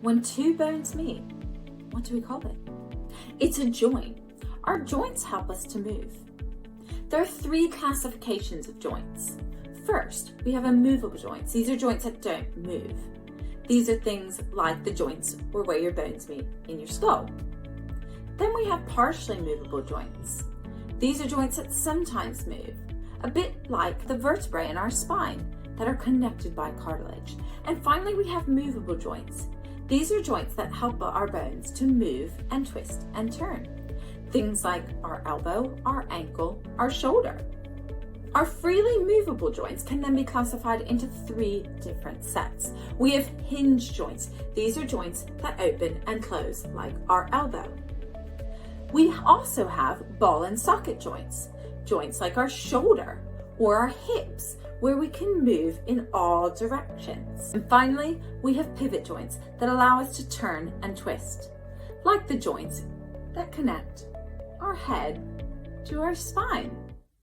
When two bones meet, what do we call it? It's a joint. Our joints help us to move. There are three classifications of joints. First, we have immovable joints. These are joints that don't move. These are things like the joints or where your bones meet in your skull. Then we have partially movable joints. These are joints that sometimes move, a bit like the vertebrae in our spine that are connected by cartilage. And finally, we have movable joints. These are joints that help our bones to move and twist and turn. Things like our elbow, our ankle, our shoulder. Our freely movable joints can then be classified into three different sets. We have hinge joints. These are joints that open and close like our elbow. We also have ball and socket joints, joints like our shoulder or our hips, where we can move in all directions. And finally, we have pivot joints that allow us to turn and twist, like the joints that connect our head to our spine.